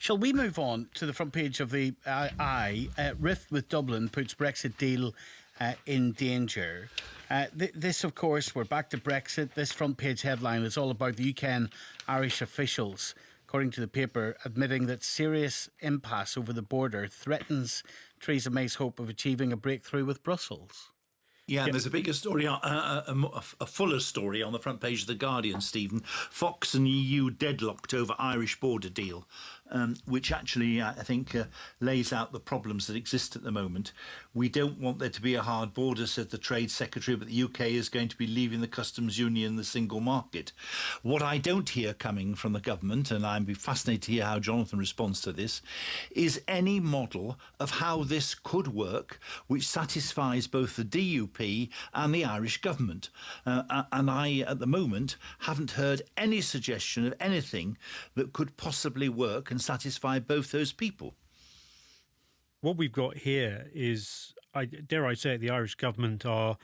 Shall we move on to the front page of the Rift with Dublin puts Brexit deal in danger. This, of course, we're back to Brexit. This front page headline is all about the UK and Irish officials, according to the paper, admitting that serious impasse over the border threatens Theresa May's hope of achieving a breakthrough with Brussels. Yeah, and there's a bigger story, a fuller story on the front page of The Guardian, Stephen. Fox and EU deadlocked over Irish border deal, which actually, I think, lays out the problems that exist at the moment. We don't want there to be a hard border, said the Trade Secretary, but the UK is going to be leaving the customs union, the single market. What I don't hear coming from the government, and I'd be fascinated to hear how Jonathan responds to this, is any model of how this could work, which satisfies both the DUP and the Irish government. And I, at the moment, haven't heard any suggestion of anything that could possibly work and satisfy both those people. What we've got here is, dare I say it, the Irish government are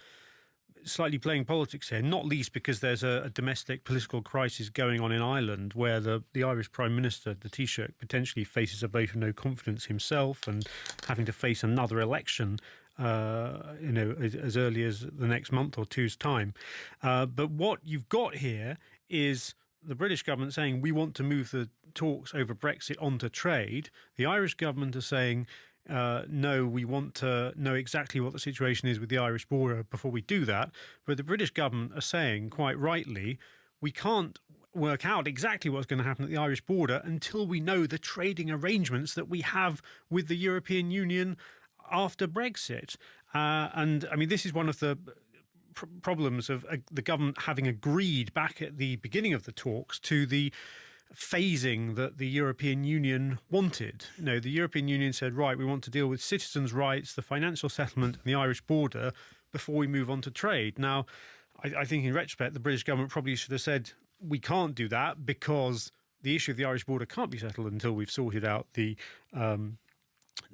slightly playing politics here, not least because there's a domestic political crisis going on in Ireland where the Irish Prime Minister, the Taoiseach, potentially faces a vote of no confidence himself and having to face another election as early as the next month or two's time. But what you've got here is the British government saying we want to move the talks over Brexit onto trade. The Irish government are saying no, we want to know exactly what the situation is with the Irish border before we do that. But the British government are saying, quite rightly, we can't work out exactly what's going to happen at the Irish border until we know the trading arrangements that we have with the European Union after Brexit. And I mean, this is one of the problems of the government having agreed back at the beginning of the talks to the phasing that the European Union wanted. You know, the European Union said, right, we want to deal with citizens' rights, the financial settlement and the Irish border before we move on to trade. Now, I think in retrospect, the British government probably should have said, we can't do that because the issue of the Irish border can't be settled until we've sorted out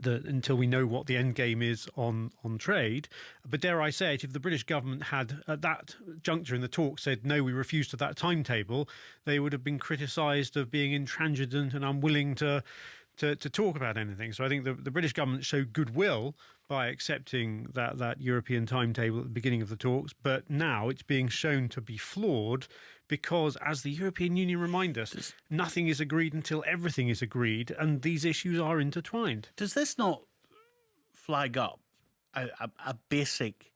until we know what the end game is on trade. But dare I say it, if the British government had at that juncture in the talk said, no, we refuse to that timetable, they would have been criticised of being intransigent and unwilling to talk about anything. So I think the British government showed goodwill by accepting that European timetable at the beginning of the talks, but now it's being shown to be flawed because, as the European Union remind us, nothing is agreed until everything is agreed, and these issues are intertwined. Does this not flag up a basic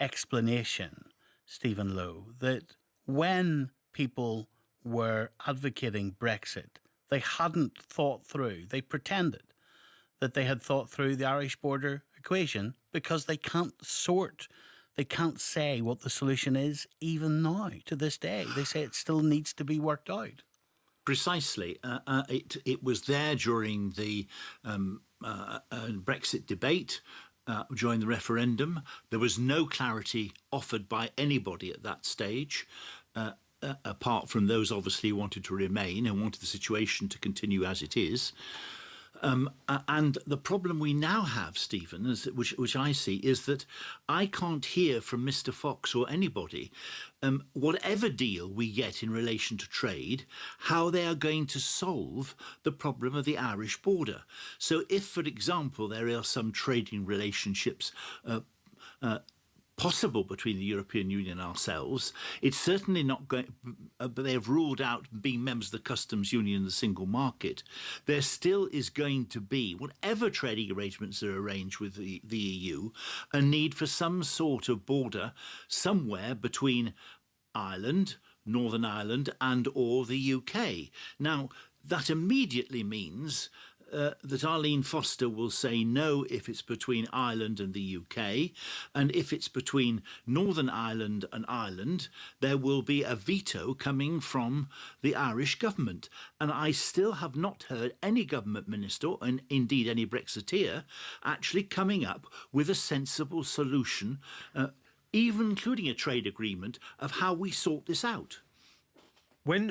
explanation, Stephen Lowe, that when people were advocating Brexit, they hadn't thought through, they pretended that they had thought through the Irish border equation because they can't say what the solution is even now, to this day. They say it still needs to be worked out. Precisely. It was there during the Brexit debate, during the referendum. There was no clarity offered by anybody at that stage. Apart from those obviously who wanted to remain and wanted the situation to continue as it is. And the problem we now have, Stephen, which I see, is that I can't hear from Mr. Fox or anybody, whatever deal we get in relation to trade, how they are going to solve the problem of the Irish border. So if, for example, there are some trading relationships possible between the European Union and ourselves, it's certainly not going, but they have ruled out being members of the customs union and the single market. There still is going to be, whatever trading arrangements are arranged with the EU, a need for some sort of border somewhere between Ireland, Northern Ireland and or the UK. Now, that immediately means that Arlene Foster will say no if it's between Ireland and the UK, and if it's between Northern Ireland and Ireland, there will be a veto coming from the Irish government. And I still have not heard any government minister, and indeed any Brexiteer, actually coming up with a sensible solution, even including a trade agreement, of how we sort this out.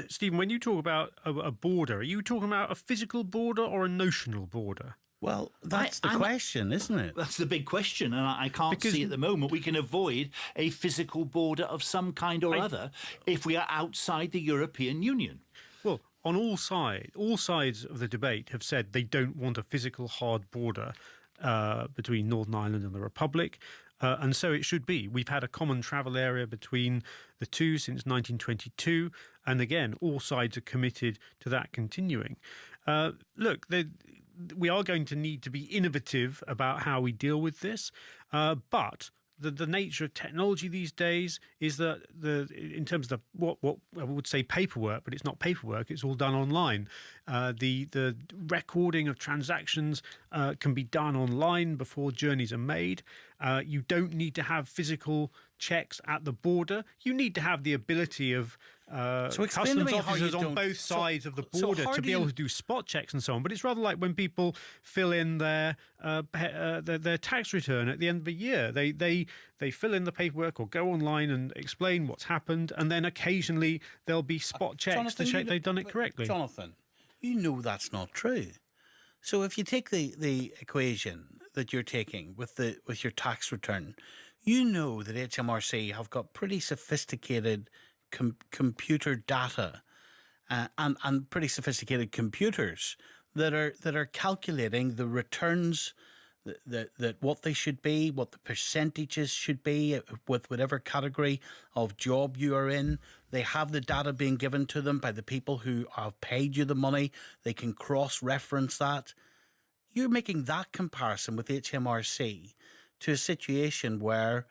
Stephen, when you talk about a border, are you talking about a physical border or a notional border? Well, that's the question, isn't it? That's the big question, and I can't see at the moment we can avoid a physical border of some kind or other if we are outside the European Union. Well, on all sides of the debate have said they don't want a physical hard border between Northern Ireland and the Republic. And so it should be. We've had a common travel area between the two since 1922. And again, all sides are committed to that continuing. Look, we are going to need to be innovative about how we deal with this. But the nature of technology these days is that in terms of what I would say paperwork, but it's not paperwork, it's all done online. The recording of transactions can be done online before journeys are made. You don't need to have physical checks at the border. You need to have the ability of customs officers on both sides of the border to be able to do spot checks and so on. But it's rather like when people fill in their tax return at the end of the year. They fill in the paperwork or go online and explain what's happened, and then occasionally there'll be spot checks to check they've done it correctly. Jonathan, you know that's not true. So if you take the equation that you're taking with your tax return, you know that HMRC have got pretty sophisticated computer data and pretty sophisticated computers that are calculating the returns, that what they should be, what the percentages should be with whatever category of job you are in. They have the data being given to them by the people who have paid you the money. They can cross-reference that. You're making that comparison with HMRC to a situation where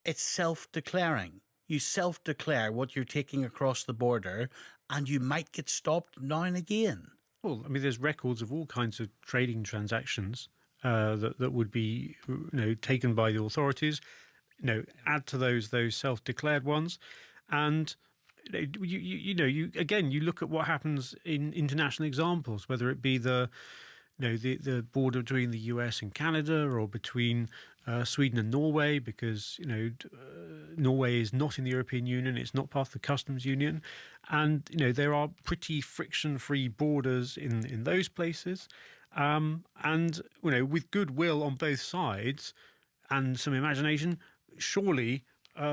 it's self-declaring. You self-declare what you're taking across the border, and you might get stopped now and again. Well, I mean, there's records of all kinds of trading transactions that would be, taken by the authorities. Add to those self-declared ones, and you look at what happens in international examples, whether it be the border between the US and Canada, or between Sweden and Norway, because Norway is not in the European Union, it's not part of the customs union, and there are pretty friction-free borders in those places, and with goodwill on both sides and some imagination, surely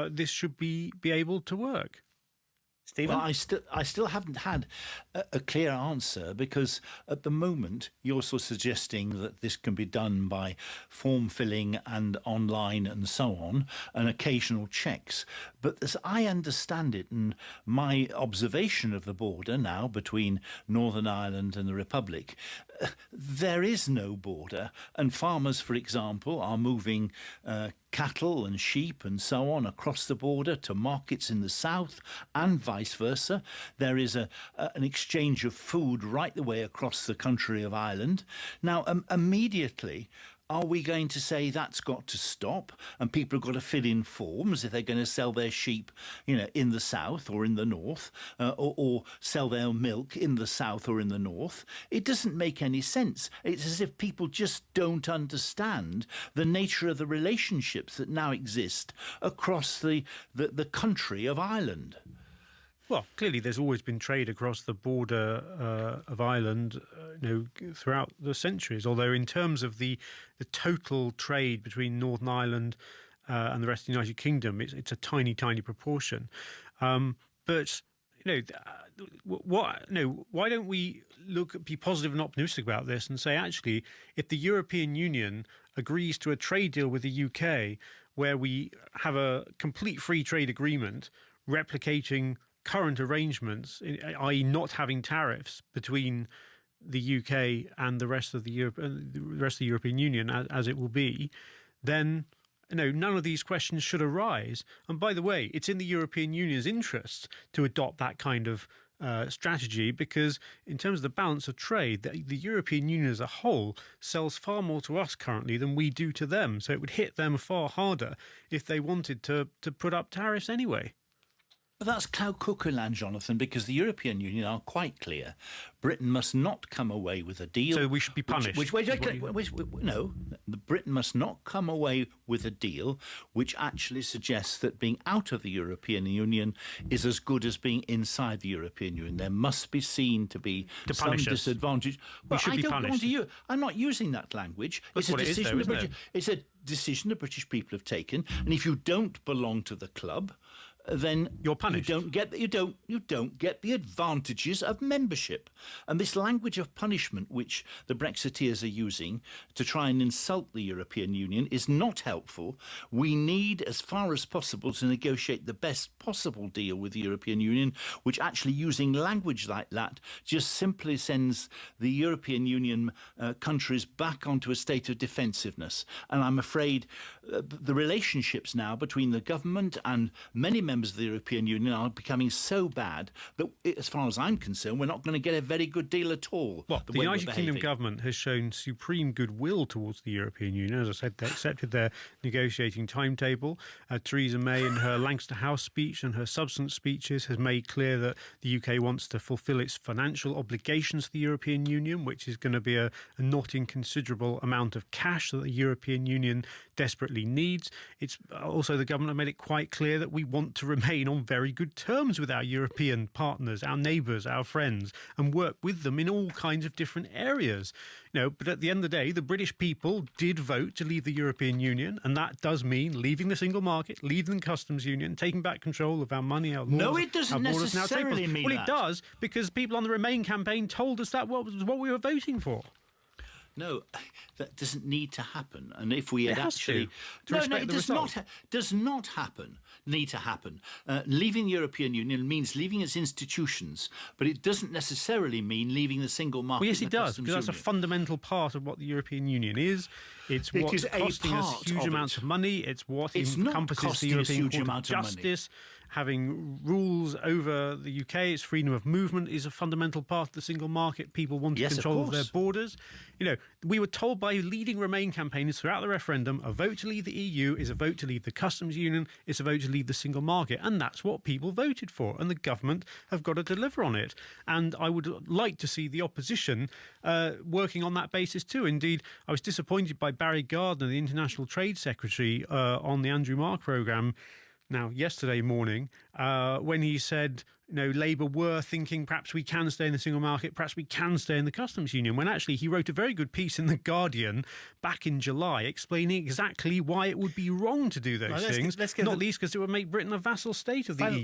this should be able to work. Stephen? Well, I still haven't had a clear answer, because at the moment you're sort of suggesting that this can be done by form filling and online and so on, and occasional checks. But as I understand it, and my observation of the border now between Northern Ireland and the Republic, there is no border, and farmers, for example, are moving cattle and sheep and so on across the border to markets in the south, and vice versa. There is an exchange of food right the way across the country of Ireland. Now, immediately, are we going to say that's got to stop, and people have got to fill in forms if they're going to sell their sheep, in the south or in the north, or sell their milk in the south or in the north? It doesn't make any sense. It's as if people just don't understand the nature of the relationships that now exist across the country of Ireland. Well, clearly there's always been trade across the border of Ireland, throughout the centuries. Although in terms of the total trade between Northern Ireland and the rest of the United Kingdom, it's a tiny, tiny proportion. But why don't we be positive and optimistic about this and say, actually, if the European Union agrees to a trade deal with the UK where we have a complete free trade agreement replicating current arrangements, i.e. not having tariffs between the UK and the rest of the European Union as it will be, then none of these questions should arise. And by the way, it's in the European Union's interests to adopt that kind of strategy, because in terms of the balance of trade, the European Union as a whole sells far more to us currently than we do to them. So it would hit them far harder if they wanted to put up tariffs anyway. But that's cow cuckoo land, Jonathan, because the European Union are quite clear. Britain must not come away with a deal. So we should be punished. No, Britain must not come away with a deal which actually suggests that being out of the European Union is as good as being inside the European Union. There must be seen to be some disadvantage. We should be punished. I'm not using that language. That's what it is, though, isn't it? It's a decision the British people have taken, and if you don't belong to the club, then You're punished. You don't get the advantages of membership. And this language of punishment, which the Brexiteers are using to try and insult the European Union, is not helpful. We need, as far as possible, to negotiate the best possible deal with the European Union, which actually using language like that just simply sends the European Union countries back onto a state of defensiveness. And I'm afraid the relationships now between the government and many members of the European Union are becoming so bad that, as far as I'm concerned, we're not going to get a very good deal at all. Well, the United Kingdom government has shown supreme goodwill towards the European Union. As I said, they accepted their negotiating timetable. Theresa May, in her Lancaster House speech and her substance speeches, has made clear that the UK wants to fulfil its financial obligations to the European Union, which is going to be a not inconsiderable amount of cash that the European Union desperately needs. It's also, the government made it quite clear that we want to remain on very good terms with our European partners, our neighbours, our friends, and work with them in all kinds of different areas. But at the end of the day, the British people did vote to leave the European Union, and that does mean leaving the single market, leaving the customs union, taking back control of our money, our laws. No, it doesn't necessarily mean that. Well, it does, because people on the Remain campaign told us that was what we were voting for. No, that doesn't need to happen. And if we had It has actually... to No, it does result. not need to happen. Leaving the European Union means leaving its institutions, but it doesn't necessarily mean leaving the single market. Well, yes, it does, because that's a fundamental part of what the European Union is. It's what's costing us huge amounts of money. It's what encompasses the European Court of Justice. Having rules over the UK, its freedom of movement is a fundamental part of the single market. People want control of their borders. We were told by leading Remain campaigners throughout the referendum, a vote to leave the EU is a vote to leave the customs union, it's a vote to leave the single market. And that's what people voted for. And the government have got to deliver on it. And I would like to see the opposition working on that basis too. Indeed, I was disappointed by Barry Gardner, the International Trade Secretary, on the Andrew Marr programme yesterday morning, when he said, Labour were thinking perhaps we can stay in the single market, perhaps we can stay in the customs union, when actually he wrote a very good piece in The Guardian back in July explaining exactly why it would be wrong to do those things, not least because it would make Britain a vassal state of the EU.